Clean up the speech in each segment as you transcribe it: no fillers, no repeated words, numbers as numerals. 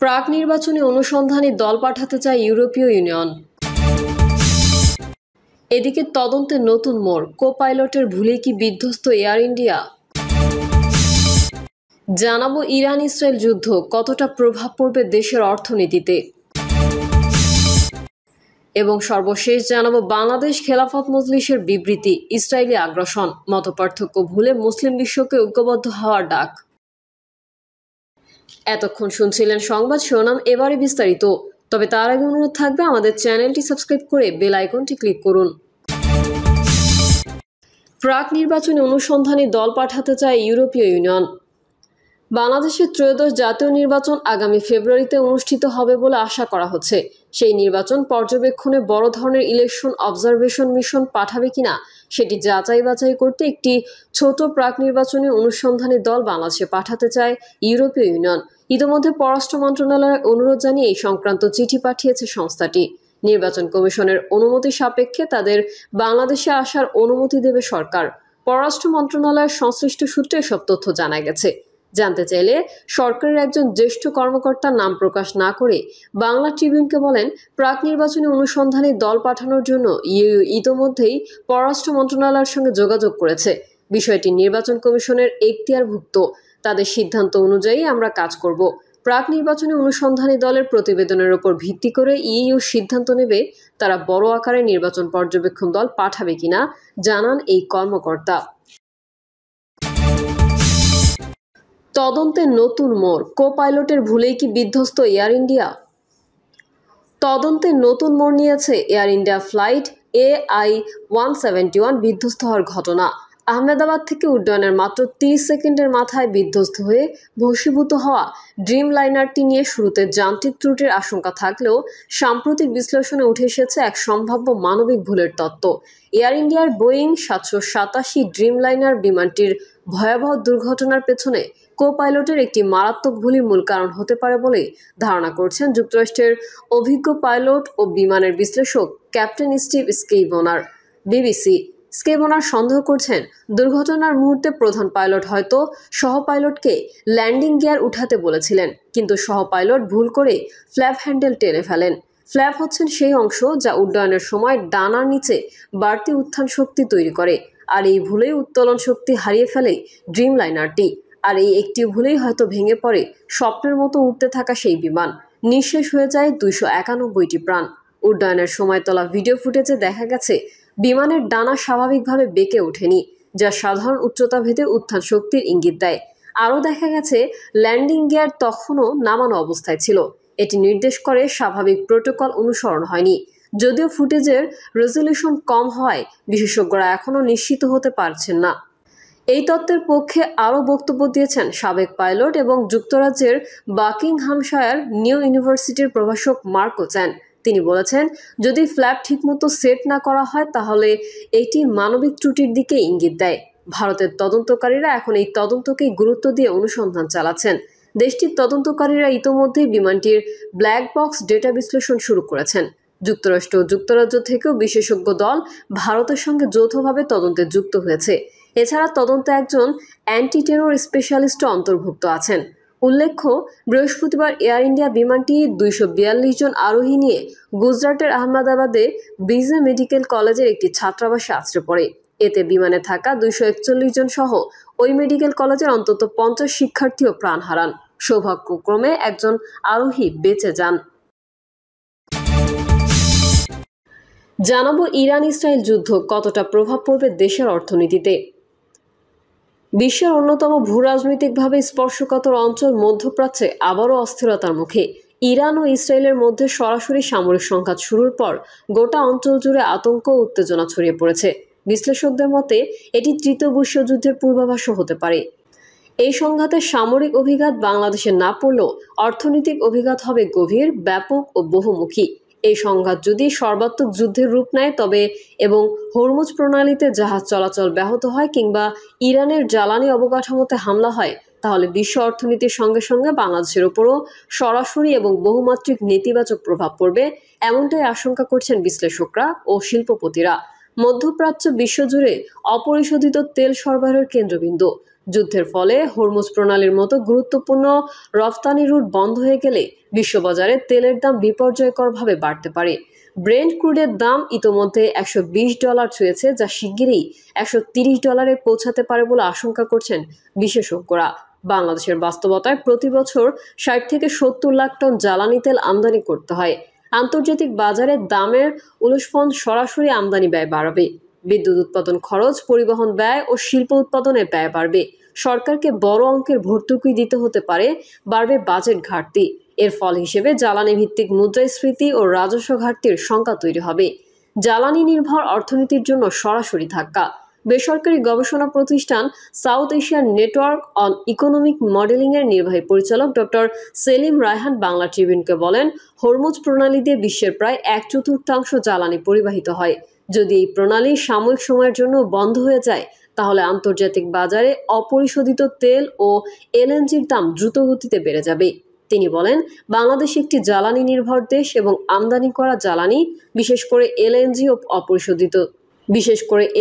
প্রাক নির্বাচনী অনুসন্ধানী দল পাঠাতে চায় ইউরোপীয় ইউনিয়ন। এদিকে তদন্তে নতুন মোড়, কো-পাইলটের ভুলেই কি বিধ্বস্ত এয়ার ইন্ডিয়া? জানাবো ইরান ইসরায়েল যুদ্ধ কতটা প্রভাব পড়বে দেশের অর্থনীতিতে। এবং সর্বশেষ জানাবো বাংলাদেশ খেলাফত মজলিসের বিবৃতি, ইসরায়েলি আগ্রাসন, মতপার্থক্য ভুলে মুসলিম বিশ্বকে ঐক্যবদ্ধ হওয়ার ডাক। এতক্ষণ শুনছিলেন সংবাদ শিরোনাম, এবারে বিস্তারিত। তবে তার আগে অনুরোধ থাকবে আমাদের চ্যানেলটি সাবস্ক্রাইব করে বেল আইকনটি ক্লিক করুন। প্রাক নির্বাচনী অনুসন্ধানী দল পাঠাতে চায় ইউরোপীয় ইউনিয়ন। বাংলাদেশের ত্রয়োদশ জাতীয় নির্বাচন আগামী ফেব্রুয়ারিতে অনুষ্ঠিত হবে বলে আশা করা হচ্ছে। সেই নির্বাচন পর্যবেক্ষণে বড় ধরনের ইলেকশন অবজারভেশন মিশন পাঠাবে কিনা সেটি যাচাই বাছাই করতে একটি ছোট প্রাক নির্বাচনী অনুসন্ধানী দল বাংলাদেশে পাঠাতে চায় ইউরোপীয় ইউনিয়ন। ইতিমধ্যে পররাষ্ট্র মন্ত্রণালয়ের অনুরোধ জানিয়ে এই সংক্রান্ত চিঠি পাঠিয়েছে সংস্থাটি। নির্বাচন কমিশনের অনুমতি সাপেক্ষে তাদের বাংলাদেশে আসার অনুমতি দেবে সরকার। পররাষ্ট্র মন্ত্রণালয়ের সংশ্লিষ্ট সূত্রে এসব তথ্য জানা গেছে। জানতে চাইলে সরকারের একজন জ্যেষ্ঠ কর্মকর্তার নাম প্রকাশ না করে বাংলা ট্রিবিউনকে বলেন, প্রাক নির্বাচনী অনুসন্ধানী দল পাঠানোর জন্য ইউ ইতোমধ্যেই পররাষ্ট্র মন্ত্রণালয়ের সঙ্গে যোগাযোগ করেছে। বিষয়টি নির্বাচন কমিশনের এখতিয়ারভুক্ত। তাদের সিদ্ধান্ত অনুযায়ী আমরা কাজ করব। প্রাক নির্বাচনী অনুসন্ধানী দলের প্রতিবেদনের উপর ভিত্তি করে ইউ সিদ্ধান্ত নেবে তারা বড় আকারে নির্বাচন পর্যবেক্ষণ দল পাঠাবে কিনা, জানান এই কর্মকর্তা। তদন্তে নতুন মোড়, কো-পাইলটের ভুলেই কি বিধ্বস্ত এয়ার ইন্ডিয়া? তদন্তে নতুন মোড় নিয়েছে এয়ার ইন্ডিয়া ফ্লাইট AI-171 বিধ্বস্ত হওয়ার ঘটনা। আহমেদাবাদ থেকে উড্ডয়নের মাত্র 30 সেকেন্ডের মাথায় বিধ্বস্ত হয়ে ভস্মীভূত হওয়া ড্রিম লাইনারটি নিয়ে শুরুতে যান্ত্রিক ত্রুটির আশঙ্কা থাকলেও সাম্প্রতিক বিশ্লেষণে উঠে এসেছে এক সম্ভাব্য মানবিক ভুলের তত্ত্ব। এয়ার ইন্ডিয়ার বোয়িং 787 ড্রিম লাইনার বিমানটির ভয়াবহ দুর্ঘটনার পেছনে কো-পাইলটের একটি মারাত্মক ভুলই মূল কারণ হতে পারে বলে ধারণা করছেন যুক্তরাষ্ট্রের অভিজ্ঞ পাইলট ও বিমানের বিশ্লেষক ক্যাপ্টেন স্টিভ স্কেইবোনার। বিবিসি স্কেইবোনার সন্দেহ করছেন দুর্ঘটনার মুহূর্তে প্রধান পাইলট হয়তো সহ পাইলটকে ল্যান্ডিং গিয়ার উঠাতে বলেছিলেন, কিন্তু সহ পাইলট ভুল করে ফ্ল্যাপ হ্যান্ডেল টেনে ফেলেন। ফ্ল্যাপ হচ্ছেন সেই অংশ যা উড্ডয়নের সময় ডানার নিচে বাড়তি উত্থান শক্তি তৈরি করে, আর এই ভুলেই উত্তোলন শক্তি হারিয়ে ফেলে ড্রিম লাইনারটি। আর এই একটি ভুলেই হয়তো ভেঙে পড়ে স্বপ্নের মতো উঠতে থাকা সেই বিমান। নিঃশেষ হয়ে যায় 291টি প্রাণ। উড্ডয়নের সময় তোলা ভিডিও ফুটেজে দেখা গেছে বিমানের ডানা স্বাভাবিকভাবে বেঁকে ওঠেনি, যা সাধারণ উচ্চতা ভেদে উত্থান শক্তির ইঙ্গিত দেয়। আরও দেখা গেছে ল্যান্ডিং গিয়ার তখনও নামানো অবস্থায় ছিল। এটি নির্দেশ করে স্বাভাবিক প্রোটোকল অনুসরণ হয়নি। যদিও ফুটেজের রেজলিউশন কম হওয়ায় বিশেষজ্ঞরা এখনও নিশ্চিত হতে পারছেন না। এই তত্ত্বের পক্ষে আরও বক্তব্য দিয়েছেন সাবেক পাইলট এবং যুক্তরাজ্যের বাকিংহামশায়ার নিউ ইউনিভার্সিটির প্রভাষক মার্কো চ্যান। তিনি বলেছেন, যদি ফ্ল্যাপ ঠিকমতো সেট না করা হয় তাহলে এটি মানবিক ত্রুটির দিকে ইঙ্গিত দেয়। ভারতের তদন্তকারীরা এখন এই তদন্তকেই গুরুত্ব দিয়ে অনুসন্ধান চালাচ্ছেন। দেশটির তদন্তকারীরা ইতোমধ্যেই বিমানটির ব্ল্যাক বক্স ডেটা বিশ্লেষণ শুরু করেছেন। যুক্তরাষ্ট্র ও যুক্তরাজ্য থেকেও বিশেষজ্ঞ দল ভারতের সঙ্গে যৌথভাবে তদন্তে যুক্ত হয়েছে। এছাড়া তদন্তে একজন অ্যান্টি টেরর স্পেশালিস্টও অন্তর্ভুক্ত আছেন। উল্লেখ্য, বৃহস্পতিবার এয়ার ইন্ডিয়া বিমানটি 242 জন আরোহী নিয়ে গুজরাটের আহমেদাবাদে ব্রিজে মেডিকেল কলেজের একটি ছাত্রাবাসে আছড়ে পড়ে। এতে বিমানে থাকা 241 জন সহ ওই মেডিকেল কলেজের অন্তত 50 শিক্ষার্থীও প্রাণ হারান। সৌভাগ্যক্রমে একজন আরোহী বেঁচে যান। জানাবো ইরান ইসরায়েল যুদ্ধ কতটা প্রভাব পড়বে দেশের অর্থনীতিতে। বিশ্বের অন্যতম ভূরাজনৈতিকভাবে স্পর্শকাতর অঞ্চল মধ্যপ্রাচ্যে আবারও অস্থিরতার মুখে। ইরান ও ইসরায়েলের মধ্যে সরাসরি সামরিক সংঘাত শুরুর পর গোটা অঞ্চল জুড়ে আতঙ্ক ও উত্তেজনা ছড়িয়ে পড়েছে। বিশ্লেষকদের মতে এটি তৃতীয় বিশ্বযুদ্ধের পূর্বাভাসও হতে পারে। এই সংঘাতের সামরিক অভিঘাত বাংলাদেশে না পড়লেও অর্থনৈতিক অভিঘাত হবে গভীর, ব্যাপক ও বহুমুখী। এই সংঘাত যদি সর্বাত্মক যুদ্ধের রূপ নেয় এবং হরমুজ প্রণালীতে জাহাজ চলাচল ব্যাহত হয় কিংবা ইরানের জ্বালানি অবকাঠামোতে হামলা হয়, তাহলে বিশ্ব অর্থনীতির সঙ্গে সঙ্গে বাংলাদেশের উপরও সরাসরি এবং বহুমাত্রিক নেতিবাচক প্রভাব পড়বে, এমনটাই আশঙ্কা করছেন বিশ্লেষকরা ও শিল্পপতিরা। মধ্যপ্রাচ্য বিশ্বজুড়ে অপরিশোধিত তেল সরবরাহের কেন্দ্রবিন্দু। যুদ্ধের ফলে হরমুজ প্রণালীর মতো গুরুত্বপূর্ণ রফতানি রুট বন্ধ হয়ে গেলে বিশ্ববাজারে তেলের দাম বিপর্যয়করভাবে বাড়তে পারে। ব্রেন্ট ক্রুডের দাম ইতোমধ্যে $120 ছুঁয়েছে, যা শিগগিরই $130 পৌঁছাতে পারে বলে আশঙ্কা করছেন বিশেষজ্ঞরা। বাংলাদেশের বাস্তবতায় প্রতি বছর 60 থেকে 70 লাখ টন জ্বালানি তেল আমদানি করতে হয়। আন্তর্জাতিক বাজারে দামের উলটফল সরাসরি আমদানি ব্যয় বাড়াবে। বিদ্যুৎ উৎপাদন খরচ, পরিবহন ব্যয় ও শিল্প উৎপাদনের ব্যয় বাড়বে। সরকারকে বড় অঙ্কের ভর্তুকি দিতে হতে পারে, বাড়বে বাজেট ঘাটতি। এর ফল হিসেবে জ্বালানি ভিত্তিক মুদ্রাস্ফীতি ও রাজস্ব ঘাটতির শঙ্কা তৈরি হবে। জ্বালানি নির্ভর অর্থনীতির জন্য সরাসরি ধাক্কা। বেসরকারি গবেষণা প্রতিষ্ঠান south Asian network on economic modelling এর নির্বাহী পরিচালক ডক্টর সেলিম রায়হান বাংলা ট্রিবিউনকে বলেন, হরমুজ প্রণালী দিয়ে বিশ্বের প্রায় 1/4 জ্বালানি পরিবাহিত হয়। যদি এই প্রণালী সাময়িক সময়ের জন্য বন্ধ হয়ে যায়, তাহলে আন্তর্জাতিক বাজারে অপরিশোধিত তেল ও এলএনজির দাম দ্রুতগতিতে বেড়ে যাবে। তিনি বলেন, বাংলাদেশ একটি জ্বালানি নির্ভর দেশ এবং আমদানি করা জ্বালানি, বিশেষ করে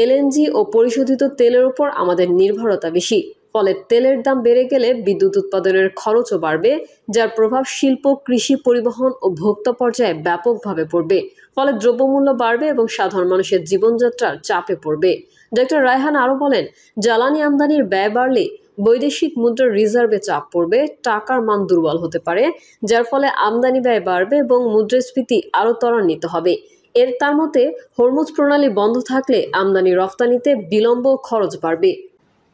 এলএনজি ও পরিশোধিত তেলের উপর আমাদের নির্ভরতা বেশি। ফলে তেলের দাম বেড়ে গেলে বিদ্যুৎ উৎপাদনের খরচও বাড়বে, যার প্রভাব শিল্প, কৃষি, পরিবহন ও ভোক্তা পর্যায়ে ব্যাপকভাবে পড়বে। ফলে দ্রব্যমূল্য বাড়বে এবং সাধারণ মানুষের জীবনযাত্রার চাপে পড়বে। ডক্টর রায়হান আরও বলেন, জ্বালানি আমদানির ব্যয় বাড়লে বৈদেশিক মুদ্রার রিজার্ভে চাপ পড়বে, টাকার মান দুর্বল হতে পারে, যার ফলে আমদানি ব্যয় বাড়বে এবং মুদ্রাস্ফীতি আরও ত্বরান্বিত হবে। তার মতে, হরমুজ প্রণালী বন্ধ থাকলে আমদানি রফতানিতে বিলম্ব, খরচ বাড়বে।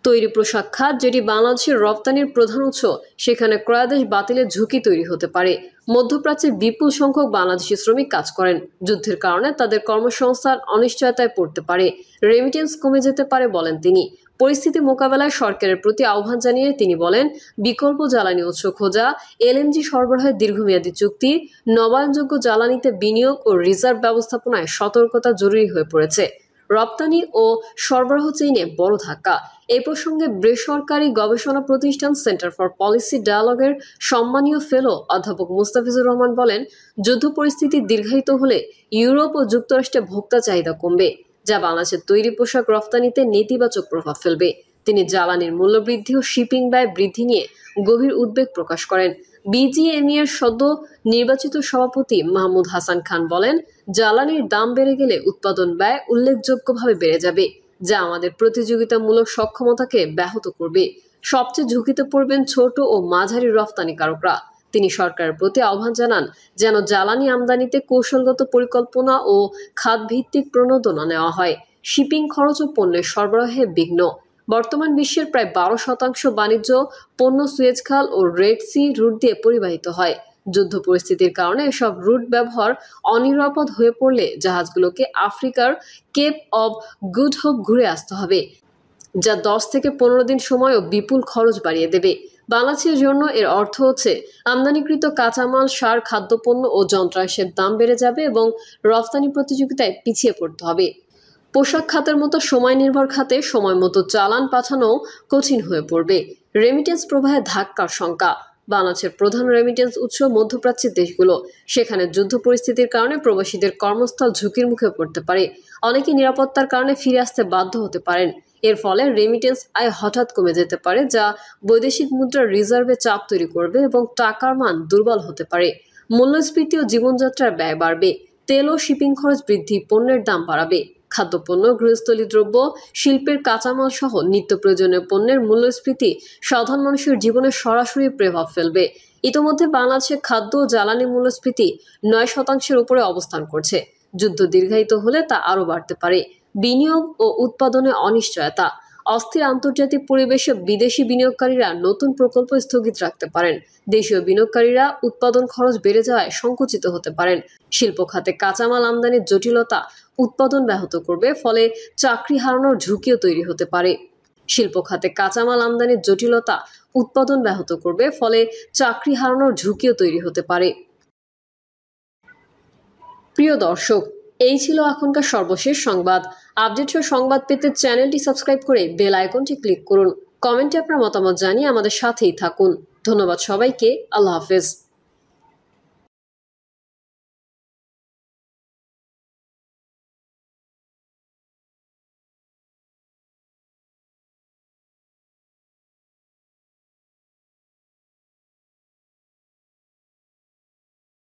তৈরি পোশাক খাত, যেটি বাংলাদেশের রপ্তানির প্রধান উৎস, সেখানে ক্রয়াদেশ বাতিলের ঝুঁকি তৈরি হতে পারে। মধ্যপ্রাচ্যে বিপুল সংখ্যক বাংলাদেশি শ্রমিক কাজ করেন। যুদ্ধের কারণে তাদের কর্মসংস্থান অনিশ্চয়তায় পড়তে পারে, রেমিটেন্স কমে যেতে পারে বলেন তিনি। পরিস্থিতি মোকাবেলায় সরকারের প্রতি আহ্বান জানিয়ে তিনি বলেন, বিকল্প জ্বালানি উৎস খোঁজা, এলএনজি সরবরাহের দীর্ঘমেয়াদী চুক্তি, নবায়নযোগ্য জ্বালানিতে বিনিয়োগ ও রিজার্ভ ব্যবস্থাপনায় সতর্কতা জরুরি হয়ে পড়েছে। রপ্তানি ও সরবরাহ চেইনে বড় ধাক্কা। এই প্রসঙ্গে বেসরকারি গবেষণা প্রতিষ্ঠান সেন্টার ফর পলিসি ডায়ালগের সম্মানীয় ফেলো অধ্যাপক মুস্তাফিজুর রহমান বলেন, যুদ্ধ পরিস্থিতি দীর্ঘায়িত হলে ইউরোপ ও যুক্তরাষ্ট্রে ভোক্তা চাহিদা কমবে, যা বাংলাদেশের তৈরি পোশাক রফতানিতে নেতিবাচক প্রভাব ফেলবে। তিনি জ্বালানির মূল্য বৃদ্ধি ও শিপিং ব্যয় বৃদ্ধি নিয়ে গভীর উদ্বেগ প্রকাশ করেন। বিজিএমই এর সদ্য নির্বাচিত সভাপতি মাহমুদ হাসান খান বলেন, জ্বালানির দাম বেড়ে গেলে উৎপাদন ব্যয় উল্লেখযোগ্যভাবে বেড়ে যাবে, যা আমাদের প্রতিযোগিতামূলক সক্ষমতাকে ব্যাহত করবে। সবচেয়ে ঝুঁকিতে পড়বেন ছোট ও মাঝারি রফতানিকারকরা। তিনি সরকারের প্রতি আহ্বান জানান, যেন জ্বালানি আমদানিতে কৌশলগত পরিকল্পনা ও খাতভিত্তিক প্রণোদনা নেওয়া হয়। শিপিং খরচ ও পণ্যের সরবরাহে বিঘ্ন। বর্তমান বিশ্বের প্রায় 12% বাণিজ্য পণ্য সুয়েজ খাল ও রেড সি রুট দিয়ে পরিবাহিত হয়। যুদ্ধ পরিস্থিতির কারণে এসব রুট ব্যবহার অনিরাপদ হয়ে পড়লে জাহাজগুলোকে আফ্রিকার কেপ অব গুড হোপ ঘুরে আসতে হবে, যা 10 থেকে 15 দিন সময় ও বিপুল খরচ বাড়িয়ে দেবে। বাংলাদেশের জন্য এর অর্থ হচ্ছে আমদানিকৃত কাঁচামাল, সার, খাদ্যপণ্য ও যন্ত্রাংশের দাম বেড়ে যাবে এবং রফতানি প্রতিযোগিতায় পিছিয়ে পড়তে হবে। পোশাক খাতের মতো সময় নির্ভর খাতে সময় মতো চালান পাঠানো কঠিন হয়ে পড়বে। রেমিটেন্স প্রবাহে ধাক্কার শঙ্কা। বাংলাদেশের প্রধান রেমিটেন্স উৎস মধ্যপ্রাচ্যের দেশগুলো। সেখানে যুদ্ধ পরিস্থিতির কারণে প্রবাসীদের কর্মস্থল ঝুঁকির মুখে পড়তে পারে। অনেকে নিরাপত্তার কারণে ফিরে আসতে বাধ্য হতে পারেন। এর ফলে রেমিটেন্স আয় হঠাৎ কমে যেতে পারে, যা বৈদেশিক মুদ্রার রিজার্ভে চাপ তৈরি করবে এবং টাকার মান দুর্বল হতে পারে। মূল্যস্ফীতি ও জীবনযাত্রার ব্যয় বাড়বে। তেল ও শিপিং খরচ বৃদ্ধি পণ্যের দাম বাড়াবে। খাদ্যপণ্য, গৃহস্থলী দ্রব্য, শিল্পের কাঁচামাল সহ নিত্য প্রয়োজনীয় পণ্যের মূল্যস্ফীতি সাধারণ মানুষের জীবনে সরাসরি প্রভাব ফেলবে। ইতোমধ্যে বাংলাদেশে খাদ্য ও জ্বালানি মূল্যস্ফীতি 9% উপরে অবস্থান করছে। যুদ্ধ দীর্ঘায়িত হলে তা আরও বাড়তে পারে। বিনিয়োগ ও উৎপাদনে অনিশ্চয়তা। অস্থির আন্তর্জাতিক পরিবেশে বিদেশি বিনিয়োগকারীরা নতুন প্রকল্প স্থগিত রাখতে পারেন। দেশীয় বিনিয়োগকারীরা উৎপাদন খরচ বেড়ে যাওয়ায় সংকুচিত হতে পারেন। শিল্প খাতে কাঁচামাল আমদানির জটিলতা উৎপাদন ব্যাহত করবে, ফলে চাকরি হারানোর ঝুঁকিও তৈরি হতে পারে। শিল্প খাতে কাঁচামাল আমদানির জটিলতা উৎপাদন ব্যাহত করবে, ফলে চাকরি হারানোর ঝুঁকিও তৈরি হতে পারে। প্রিয় দর্শক, এই ছিল এখনকার সর্বশেষ সংবাদ। আপডেট সংবাদ পেতে চ্যানেলটি সাবস্ক্রাইব করে বেল আইকনটি ক্লিক করুন। কমেন্টে আপনার মতামত জানিয়ে আমাদের সাথেই থাকুন। ধন্যবাদ সবাইকে। আল্লাহ হাফেজ।